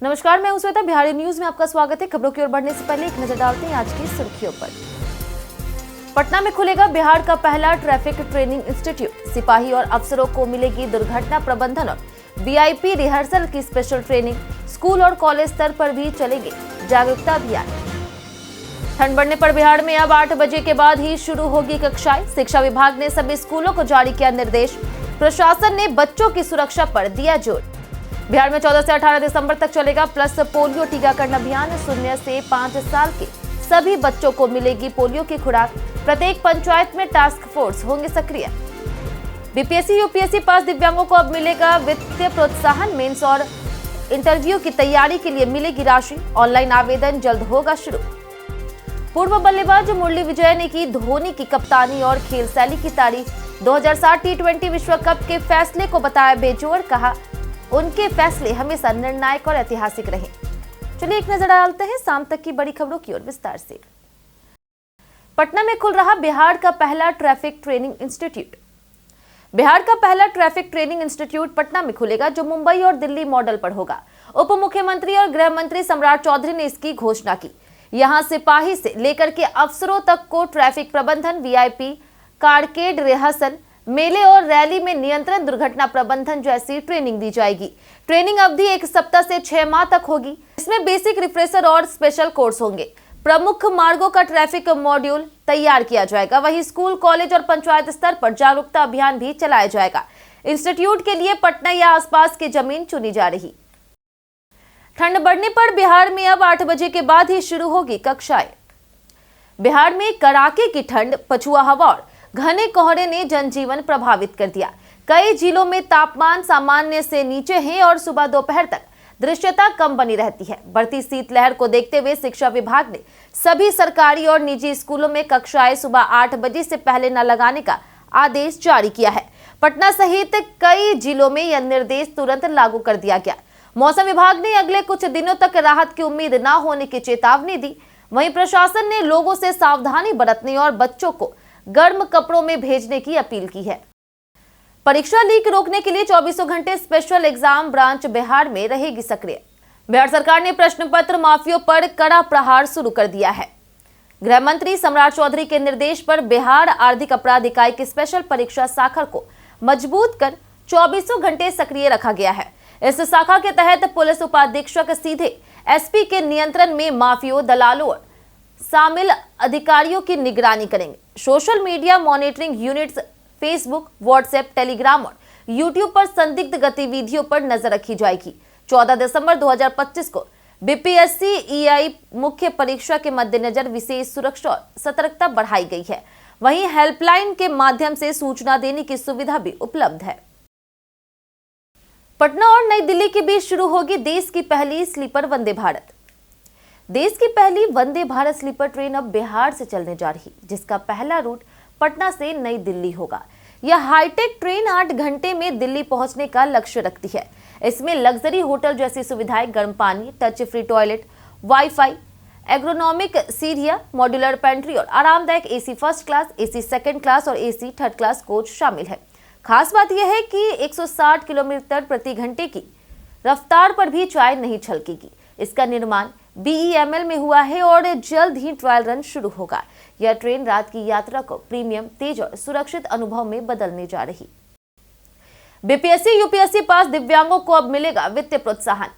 नमस्कार, मैं हूं श्वेता। बिहारी न्यूज में आपका स्वागत है। खबरों की ओर बढ़ने से पहले एक नजर डालते हैं आज की सुर्खियों पर। पटना में खुलेगा बिहार का पहला ट्रैफिक ट्रेनिंग इंस्टीट्यूट। सिपाही और अफसरों को मिलेगी दुर्घटना प्रबंधन और वीआईपी रिहर्सल की स्पेशल ट्रेनिंग। स्कूल और कॉलेज स्तर पर भी चलेंगे जागरूकता अभियान। ठंड बढ़ने पर बिहार में अब 8 बजे के बाद ही शुरू होगी कक्षाएं। शिक्षा विभाग ने सभी स्कूलों को जारी किया निर्देश। प्रशासन ने बच्चों की सुरक्षा पर दिया जोर। बिहार में 14 से 18 दिसंबर तक चलेगा प्लस पोलियो टीकाकरण अभियान। 0 से 5 साल के सभी बच्चों को मिलेगी पोलियो की खुराक। प्रत्येक पंचायत में टास्क फोर्स होंगे सक्रिय। बीपीएससी यूपीएससी पास दिव्यांगों को अब मिलेगा वित्तीय प्रोत्साहन। मेंस और इंटरव्यू की तैयारी के लिए मिलेगी राशि। ऑनलाइन आवेदन जल्द होगा शुरू। पूर्व बल्लेबाज मुरली विजय ने की धोनी की कप्तानी और खेल शैली की तारीफ। 2007 टी20 विश्व कप के फैसले को बताया बेजोड़। कहा उनके फैसले हमेशा निर्णायक और ऐतिहासिक रहे। चलिए एक नजर डालते हैं शाम तक की बड़ी खबरों की ओर विस्तार से। पटना में खुल रहा बिहार का पहला ट्रैफिक ट्रेनिंग इंस्टीट्यूट। बिहार का पहला ट्रैफिक ट्रेनिंग इंस्टीट्यूट पटना में खुलेगा, जो मुंबई और दिल्ली मॉडल पर होगा। उप मुख्यमंत्री और गृह मंत्री सम्राट चौधरी ने इसकी घोषणा की। यहां सिपाही से लेकर के अफसरों तक को ट्रैफिक प्रबंधन, वीआईपी, कारकेड रिहर्सल, मेले और रैली में नियंत्रण, दुर्घटना प्रबंधन जैसी ट्रेनिंग दी जाएगी। ट्रेनिंग अवधि 1 सप्ताह से 6 माह तक होगी। इसमें बेसिक, रिफ्रेशर और स्पेशल कोर्स होंगे। प्रमुख मार्गों का ट्रैफिक मॉड्यूल तैयार किया जाएगा। वहीं स्कूल, कॉलेज और पंचायत स्तर पर जागरूकता अभियान भी चलाया जाएगा। इंस्टीट्यूट के लिए पटना या आसपास की जमीन चुनी जा रही। ठंड बढ़ने पर बिहार में अब 8 बजे के बाद ही शुरू होगी कक्षाएं। बिहार में कड़ाके की ठंड, पछुआ हवा और घने कोहरे ने जनजीवन प्रभावित कर दिया। कई जिलों में तापमान सामान्य से नीचे है और सुबह दोपहर तक दृश्यता कम बनी रहती है। बढ़ती शीतलहर को देखते हुए शिक्षा विभाग ने सभी सरकारी और निजी स्कूलों में कक्षाएं सुबह 8 बजे से पहले न लगाने का आदेश जारी किया है। पटना सहित कई जिलों में यह निर्देश तुरंत लागू कर दिया गया। मौसम विभाग ने अगले कुछ दिनों तक राहत की उम्मीद न होने की चेतावनी दी। वहीं प्रशासन ने लोगों से सावधानी बरतने और बच्चों को गर्म कपड़ों में भेजने की अपील की है। परीक्षा लीक रोकने के लिए 24 घंटे स्पेशल एग्जाम ब्रांच बिहार में रहेगी सक्रिय। बिहार सरकार ने प्रश्न पत्र माफियों पर कड़ा प्रहार शुरू कर दिया है। गृह मंत्री सम्राट चौधरी के निर्देश पर बिहार आर्थिक अपराध इकाई की स्पेशल परीक्षा शाखा को मजबूत कर 24 घंटे सक्रिय रखा गया है। इस शाखा के तहत पुलिस उपाधीक्षक सीधे एसपी के नियंत्रण में माफियों, दलालों और शामिल अधिकारियों की निगरानी करेंगे। Social media monitoring units, Facebook, WhatsApp, Telegram और यूट्यूब पर संदिग्ध गतिविधियों पर नजर रखी जाएगी। 14 दिसंबर 2025 को बीपीएससी ईआई मुख्य परीक्षा के मद्देनजर विशेष सुरक्षा और सतर्कता बढ़ाई गई है। वहीं हेल्पलाइन के माध्यम से सूचना देने की सुविधा भी उपलब्ध है। पटना और नई दिल्ली के बीच शुरू होगी देश की पहली स्लीपर वंदे भारत। देश की पहली वंदे भारत स्लीपर ट्रेन अब बिहार से चलने जा रही, जिसका पहला रूट पटना से नई दिल्ली होगा। यह हाईटेक ट्रेन 8 घंटे में दिल्ली पहुंचने का लक्ष्य रखती है। इसमें लग्जरी होटल जैसी सुविधाएं, गर्म पानी, touch free toilet, wifi, agronomic सीढ़ियां, मॉड्यूलर पेंट्री और आरामदायक AC first class, AC second class और एसी थर्ड क्लास कोच शामिल है। खास बात यह है कि 160 किलोमीटर प्रति घंटे की रफ्तार पर भी चाय नहीं छलकेगी। इसका निर्माण बीईएमएल में हुआ है और जल्द ही ट्रायल रन शुरू होगा। यह ट्रेन रात की यात्रा को प्रीमियम, तेज और सुरक्षित अनुभव में बदलने जा रही। बीपीएससी यूपीएससी पास दिव्यांगों को अब मिलेगा वित्तीय प्रोत्साहन।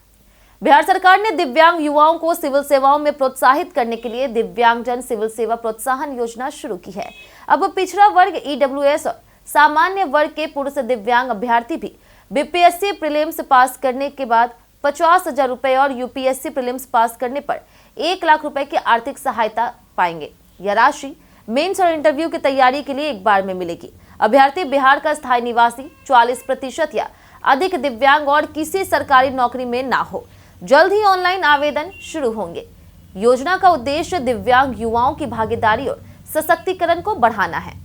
बिहार सरकार ने दिव्यांग युवाओं को सिविल सेवाओं में प्रोत्साहित करने के लिए दिव्यांगजन सिविल सेवा प्रोत्साहन योजना शुरू की है। अब पिछड़ा वर्ग, ईडब्ल्यूएस और सामान्य वर्ग के पुरुष दिव्यांग अभ्यर्थी भी बीपीएससी प्रीलिम्स पास करने के बाद 50,000 रुपए और यूपीएससी प्रीलिम्स पास करने पर 1 लाख रुपए की आर्थिक सहायता पाएंगे। यह राशि मेंस और इंटरव्यू की तैयारी के लिए एक बार में मिलेगी। अभ्यर्थी बिहार का स्थायी निवासी, 40% या अधिक दिव्यांग और किसी सरकारी नौकरी में ना हो। जल्द ही ऑनलाइन आवेदन शुरू होंगे। योजना का उद्देश्य दिव्यांग युवाओं की भागीदारी और सशक्तिकरण को बढ़ाना है।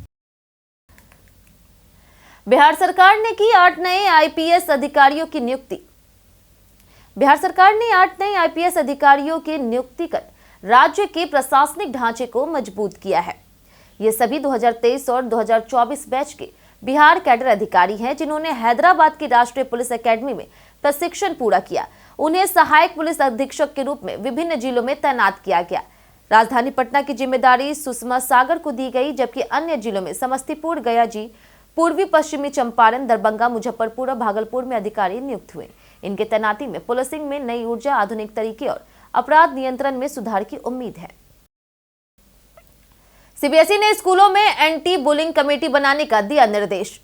बिहार सरकार ने की 8 नए आईपीएस अधिकारियों की नियुक्ति। बिहार सरकार ने 8 नए आईपीएस अधिकारियों की नियुक्ति कर राज्य के प्रशासनिक ढांचे को मजबूत किया है। ये सभी 2023 और 2024 बैच के बिहार कैडर अधिकारी हैं, जिन्होंने हैदराबाद की राष्ट्रीय पुलिस एकेडमी में प्रशिक्षण पूरा किया। उन्हें सहायक पुलिस अधीक्षक के रूप में विभिन्न जिलों में तैनात किया गया। राजधानी पटना की जिम्मेदारी सुषमा सागर को दी गई, जबकि अन्य जिलों में समस्तीपुर, गया जी, पूर्वी पश्चिमी चंपारण, दरभंगा, मुजफ्फरपुर और भागलपुर में अधिकारी नियुक्त हुए। इनके तैनाती में पुलिसिंग में नई ऊर्जा, आधुनिक तरीके और अपराध नियंत्रण में सुधार की उम्मीद है। सीबीएसई ने स्कूलों में एंटी बुलिंग कमेटी बनाने का दिया निर्देश।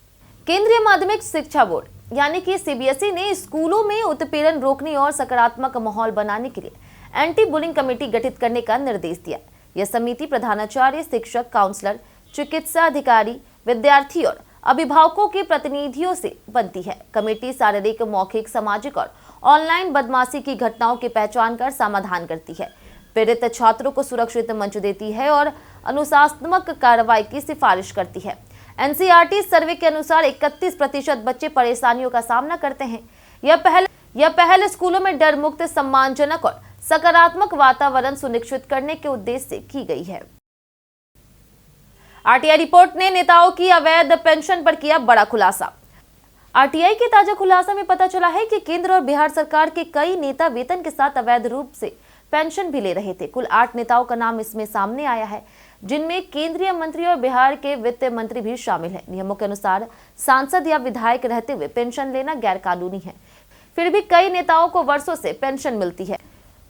केंद्रीय माध्यमिक शिक्षा बोर्ड यानी कि सीबीएसई ने स्कूलों में उत्पीड़न रोकने और सकारात्मक माहौल बनाने के लिए एंटी बुलिंग कमेटी गठित करने का निर्देश दिया। यह समिति प्रधानाचार्य, शिक्षक, काउंसलर, चिकित्सा अधिकारी, विद्यार्थी और अभिभावकों के प्रतिनिधियों से बनती है। कमेटी शारीरिक, मौखिक, सामाजिक और ऑनलाइन बदमाशी की घटनाओं की पहचान कर समाधान करती है, पीड़ित छात्रों को सुरक्षित मंच देती है और अनुशासनात्मक कार्रवाई की सिफारिश करती है। एनसीईआरटी सर्वे के अनुसार 31% बच्चे परेशानियों का सामना करते हैं। यह पहल स्कूलों में डर मुक्त, सम्मानजनक और सकारात्मक वातावरण सुनिश्चित करने के उद्देश्य से की गई है। आरटीआई रिपोर्ट ने नेताओं की अवैध पेंशन पर किया बड़ा खुलासा। आरटीआई के ताजा खुलासा में पता चला है कि केंद्र और बिहार सरकार के कई नेता वेतन के साथ अवैध रूप से पेंशन भी ले रहे थे। कुल 8 नेताओं का नाम इसमें सामने आया है, जिनमें केंद्रीय मंत्री और बिहार के वित्त मंत्री भी शामिल हैं। नियमों के अनुसार सांसद या विधायक रहते हुए पेंशन लेना गैर कानूनी है, फिर भी कई नेताओं को वर्षों से पेंशन मिलती है।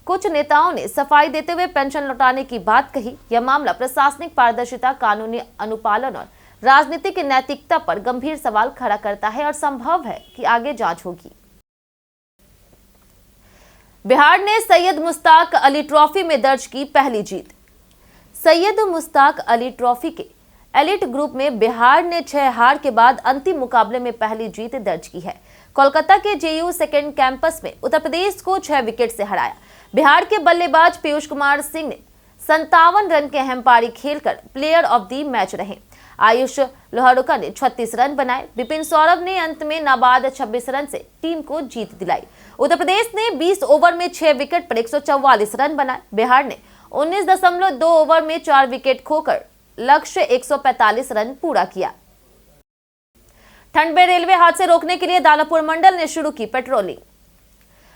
कुछ नेताओं ने सफाई देते हुए पेंशन लौटाने की बात कही। यह मामला प्रशासनिक पारदर्शिता, कानूनी अनुपालन और राजनीतिक नैतिकता पर गंभीर सवाल खड़ा करता है और संभव है कि आगे जांच होगी। बिहार ने सैयद मुश्ताक अली ट्रॉफी में दर्ज की पहली जीत। सैयद मुश्ताक अली ट्रॉफी के एलिट ग्रुप में बिहार ने 6 हार के बाद अंतिम मुकाबले में पहली जीत दर्ज की है। कोलकाता के जेयू सेकेंड कैंपस में उत्तर प्रदेश को 6 विकेट से हराया। बिहार के बल्लेबाज पीयूष कुमार सिंह ने 57 रन के अहम पारी खेलकर प्लेयर ऑफ द मैच रहे। आयुष लोहारुका ने 36 रन बनाए। विपिन सौरभ ने अंत में नाबाद 26 रन से टीम को जीत दिलाई। उत्तर प्रदेश ने 20 ओवर में 6 विकेट पर 144 रन बनाए। बिहार ने 19.2 ओवर में 4 विकेट खोकर लक्ष्य 145 रन पूरा किया। ठंड में रेलवे हादसे रोकने के लिए दानापुर मंडल ने शुरू की पेट्रोलिंग।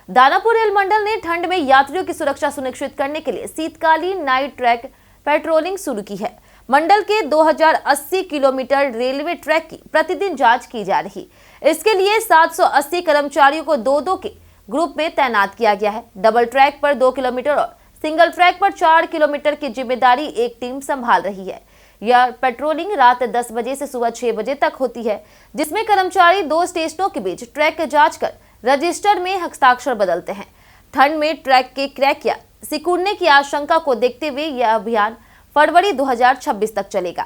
दानापुर रेल मंडल ने ठंड में यात्रियों की सुरक्षा सुनिश्चित करने के लिए शीतकालीन नाइट ट्रैक पेट्रोलिंग शुरू की है। मंडल के 2080 किलोमीटर रेलवे ट्रैक की प्रतिदिन जांच की जा रही। इसके लिए 780 कर्मचारियों को 2-2 के ग्रुप में तैनात किया गया है। डबल ट्रैक पर 2 किलोमीटर और सिंगल ट्रैक पर 4 किलोमीटर की जिम्मेदारी एक टीम संभाल रही है। यह पेट्रोलिंग रात 10 बजे से सुबह 6 बजे तक होती है, जिसमें कर्मचारी 2 स्टेशनों के बीच ट्रैक जांच कर रजिस्टर में हस्ताक्षर बदलते हैं। ठंड में ट्रैक के क्रैक या सिकुड़ने की आशंका को देखते हुए यह अभियान फरवरी 2026 तक चलेगा।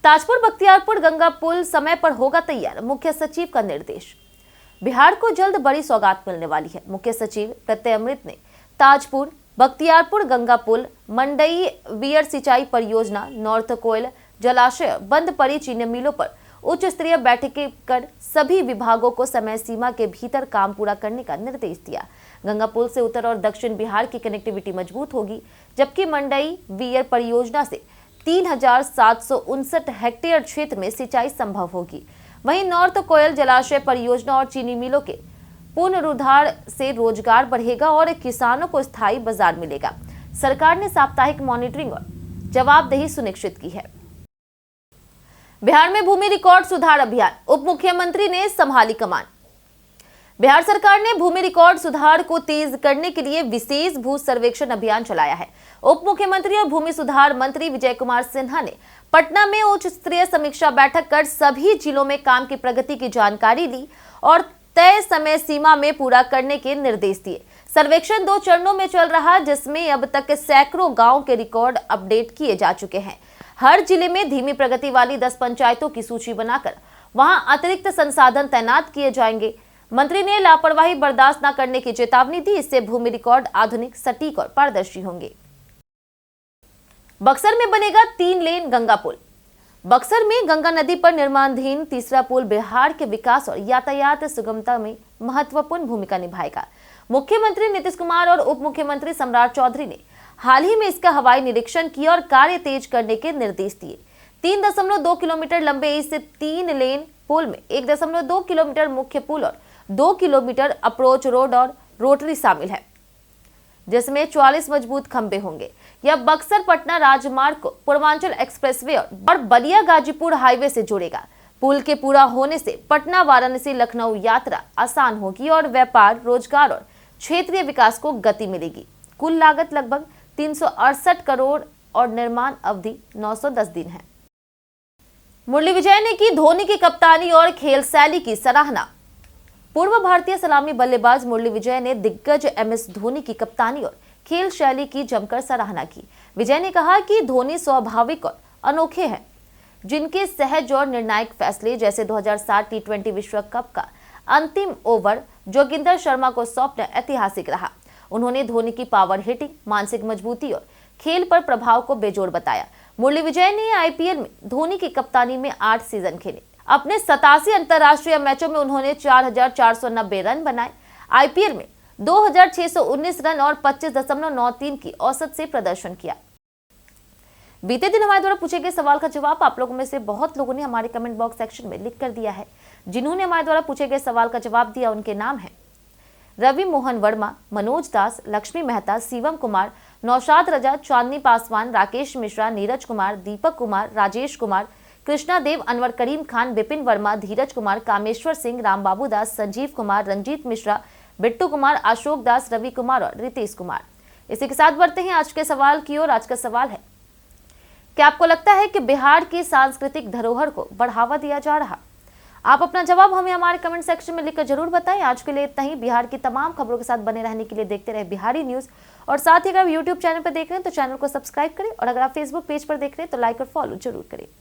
ताजपुर बख्तियारपुर गंगा पुल समय पर होगा तैयार, मुख्य सचिव का निर्देश। बिहार को जल्द बड़ी सौगात मिलने वाली है। मुख्य सचिव प्रत्यय अमृत ने ताजपुर बख्तियारपुर गंगा पुल, मंडई वियर सिंचाई परियोजना, नॉर्थ कोयल जलाशय, बंद पड़ी चीनी मिलों पर उच्च स्तरीय बैठकें कर सभी विभागों को समय सीमा के भीतर काम पूरा करने का निर्देश दिया। गंगा पुल से उत्तर और दक्षिण बिहार की कनेक्टिविटी मजबूत होगी, जबकि मंडई वियर परियोजना से 3759 हेक्टेयर क्षेत्र में सिंचाई संभव होगी। वहीं नॉर्थ कोयल जलाशय परियोजना और चीनी मिलों के पुनरुद्धार से रोजगार बढ़ेगा और किसानों को स्थायी बाजार मिलेगा। सरकार ने साप्ताहिक मॉनिटरिंग और जवाबदेही सुनिश्चित की है। बिहार में भूमि रिकॉर्ड सुधार अभियान, उप मुख्यमंत्री ने संभाली कमान। बिहार सरकार ने भूमि रिकॉर्ड सुधार को तेज करने के लिए विशेष भू सर्वेक्षण अभियान चलाया है। उप मुख्यमंत्री और भूमि सुधार मंत्री विजय कुमार सिन्हा ने पटना में उच्च स्तरीय समीक्षा बैठक कर सभी जिलों में काम की प्रगति की जानकारी ली और तय समय सीमा में पूरा करने के निर्देश दिए। सर्वेक्षण 2 चरणों में चल रहा, जिसमें अब तक सैकड़ों गांव के रिकॉर्ड अपडेट किए जा चुके हैं। हर जिले में धीमी प्रगति वाली 10 पंचायतों की सूची बनाकर वहां अतिरिक्त संसाधन तैनात किए जाएंगे। मंत्री ने लापरवाही बर्दाश्त न करने की चेतावनी दी, इससे भूमि रिकॉर्ड आधुनिक, सटीक और पारदर्शी होंगे। बक्सर में बनेगा 3 लेन गंगा पुल। बक्सर में गंगा नदी पर निर्माणाधीन तीसरा पुल बिहार के विकास और यातायात सुगमता में महत्वपूर्ण भूमिका निभाएगा। मुख्यमंत्री नीतीश कुमार और उप मुख्यमंत्री सम्राट चौधरी ने हाल ही में इसका हवाई निरीक्षण किया और कार्य तेज करने के निर्देश दिए। 3.2 किलोमीटर लंबे इस 3 लेन पुल में 1.2 किलोमीटर मुख्य पुल और 2 किलोमीटर अप्रोच रोड और रोटरी शामिल है, जिसमें 44 मजबूत खंभे होंगे। यह बक्सर पटना राजमार्ग को पूर्वांचल एक्सप्रेसवे और बलिया गाजीपुर हाईवे से जोड़ेगा। पुल के पूरा होने से पटना वाराणसी लखनऊ यात्रा आसान होगी और व्यापार, रोजगार और क्षेत्रीय विकास को गति मिलेगी। कुल लागत लगभग 368 करोड़ और निर्माण अवधि 910 दिन है। मुरली विजय ने की धोनी की कप्तानी और खेल शैली की सराहना। पूर्व भारतीय सलामी बल्लेबाज मुरली विजय ने दिग्गज MS धोनी की कप्तानी और खेल शैली की जमकर सराहना की। विजय ने कहा कि धोनी स्वाभाविक और अनोखे हैं, जिनके सहज और निर्णायक फैसले जैसे 2007 T20 विश्व कप का अंतिम ओवर जोगिंदर शर्मा को सौंपना ऐतिहासिक रहा। उन्होंने धोनी की पावर हिटिंग, मानसिक मजबूती और खेल पर प्रभाव को बेजोड़ बताया। मुरली विजय ने IPL में धोनी की कप्तानी में 8 सीजन खेले। अपने 87 अंतर्राष्ट्रीय मैचों में उन्होंने 4,490 रन बनाए। IPL में 2,619 रन और 25.93 की औसत से प्रदर्शन किया। बीते दिन हमारे द्वारा पूछे गए सवाल का जवाब आप लोगों में से बहुत लोगों ने हमारे कमेंट बॉक्स सेक्शन में लिख कर दिया है। जिन्होंने हमारे द्वारा पूछे गए सवाल का जवाब दिया उनके नाम हैं रवि मोहन वर्मा, मनोज दास, लक्ष्मी मेहता, शिवम कुमार, नौशाद रजा, चांदनी पासवान, राकेश मिश्रा, नीरज कुमार, दीपक कुमार, राजेश कुमार, कृष्णा देव, अनवर करीम खान, विपिन वर्मा, धीरज कुमार, कामेश्वर सिंह, रामबाबू दास, संजीव कुमार, रंजीत मिश्रा, बिट्टू कुमार, अशोक दास, रवि कुमार और रितेश कुमार। इसी के साथ बढ़ते हैं आज के सवाल की ओर। आज का सवाल है, क्या आपको लगता है कि बिहार की सांस्कृतिक धरोहर को बढ़ावा दिया जा रहा? आप अपना जवाब हमें हमारे कमेंट सेक्शन में लिखकर जरूर बताएं। आज के लिए इतना ही। बिहार की तमाम खबरों के साथ बने रहने के लिए देखते रहे बिहारी न्यूज। और साथ ही अगर यूट्यूब चैनल पर देख रहे हैं तो चैनल को सब्सक्राइब करें और अगर आप फेसबुक पेज पर देख रहे हैं तो लाइक और फॉलो जरूर करें।